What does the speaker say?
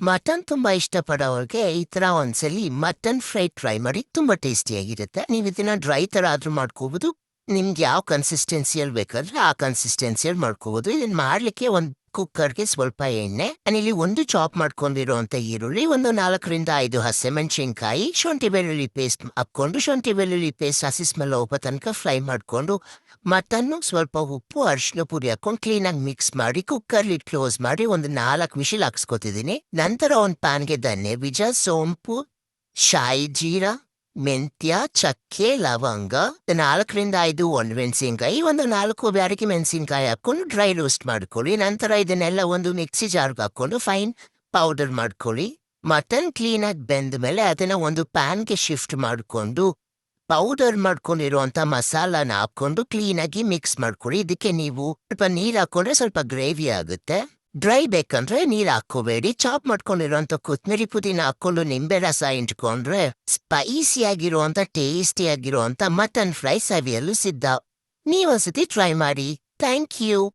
Mutton ತುಂಬಾ ಇಷ್ಟಪಡೋರ್ಗೆ ಈ ತರ ಒಂದ್ಸಲಿ ಮಟನ್ ಫ್ರೈ ಟ್ರೈ ಮಾಡಿ ತುಂಬಾ ಟೇಸ್ಟಿಯಾಗಿರುತ್ತೆ. ನೀವು ಇದನ್ನ ಡ್ರೈ ತರ ಆದ್ರೂ ಮಾಡ್ಕೋಬಹುದು. ನಿಮ್ಗೆ ಯಾವ ಕನ್ಸಿಸ್ಟೆನ್ಸಿಯಲ್ಲಿ ಬೇಕಾದ್ರೆ ಆ ಕನ್ಸಿಸ್ಟೆನ್ಸಿಯಲ್ಲಿ ಮಾಡ್ಕೋಬಹುದು. ಇದನ್ನ ಮಾಡ್ಲಿಕ್ಕೆ ಒಂದು ಕುಕ್ಕರ್ಗೆ ಸ್ವಲ್ಪ ಎಣ್ಣೆ, ಇಲ್ಲಿ ಒಂದು ಚಾಪ್ ಮಾಡ್ಕೊಂಡಿರುವಂತ ಈರುಳ್ಳಿ, ಒಂದು 4 ರಿಂದ 5 ಹಸಿಮೆಣಸಿನ್ಕಾಯಿ, ಶುಂಠಿ ಬೆಳ್ಳುಳ್ಳಿ ಪೇಸ್ಟ್ ಹಾಕೊಂಡು ಶುಂಠಿ ಬೆಳ್ಳುಳ್ಳಿ ಪೇಸ್ಟ್ ಹಸಿ ಸ್ಮೆಲ್ ಹೋಗೋ ತನಕ ಫ್ರೈ ಮಾಡ್ಕೊಂಡು ಮಟನ್ನು ಸ್ವಲ್ಪ ಉಪ್ಪು ಅರಿಶಿನ ಪುಡಿ ಹಾಕೊಂಡು ಕ್ಲೀನಾಗಿ ಮಿಕ್ಸ್ ಮಾಡಿ ಕುಕ್ಕರ್ ಲಿಡ್ ಕ್ಲೋಸ್ ಮಾಡಿ ಒಂದು 4 ವಿಷಿಲ್ ಹಾಕ್ಸ್ಕೊತಿದ್ದೀನಿ. ನಂತರ ಒಂದು ಪ್ಯಾನ್ಗೆ ಧನ್ಯ ಬೀಜ, ಸೋಂಪು, ಶಾಯಿ ಜೀರಾ, ಮೆಂತ್ಯ, ಚಕ್ಕೆ, ಲವಂಗ, 4 ರಿಂದ 5 ಒಣಮೆಣಸಿನ್ಕಾಯಿ, ಒಂದು 4 ಬ್ಯಾಡಗಿ ಮೆಣಸಿನ್ಕಾಯಿ ಹಾಕೊಂಡು ಡ್ರೈ ರೋಸ್ಟ್ ಮಾಡ್ಕೊಳ್ಳಿ. ನಂತರ ಇದನ್ನೆಲ್ಲ ಒಂದು ಮಿಕ್ಸಿ ಜಾರ್ಗೆ ಹಾಕೊಂಡು ಫೈನ್ ಪೌಡರ್ ಮಾಡ್ಕೊಳ್ಳಿ. ಮಟನ್ ಕ್ಲೀನಾಗಿ ಬೆಂದ ಮೇಲೆ ಅದನ್ನ ಒಂದು ಪ್ಯಾನ್ಗೆ ಶಿಫ್ಟ್ ಮಾಡಿಕೊಂಡು ಪೌಡರ್ ಮಾಡ್ಕೊಂಡಿರುವಂತ ಮಸಾಲಾನ ಹಾಕೊಂಡು ಕ್ಲೀನಾಗಿ ಮಿಕ್ಸ್ ಮಾಡ್ಕೊಳ್ಳಿ. ಇದಕ್ಕೆ ನೀವು ಸ್ವಲ್ಪ ನೀರು ಹಾಕೊಂಡ್ರೆ ಸ್ವಲ್ಪ ಗ್ರೇವಿ ಆಗುತ್ತೆ. ಡ್ರೈ ಬೇಕಂದ್ರೆ ನೀರು ಹಾಕೋಬೇಡಿ. ಚಾಪ್ ಮಾಡ್ಕೊಂಡಿರುವಂತ ಕೊತ್ತಂಬರಿ ಪುದೀನ ಹಾಕೊಂಡು ನಿಂಬೆ ರಸ ಇಂಟ್ಕೊಂಡ್ರೆ ಸ್ಪೈಸಿ ಆಗಿರುವಂತ ಟೇಸ್ಟಿ ಆಗಿರುವಂತ ಮಟನ್ ಫ್ರೈ ಸವಿಯಲು ಸಿದ್ಧ. ನೀವೊಂದ್ಸತಿ ಟ್ರೈ ಮಾಡಿ. Thank you.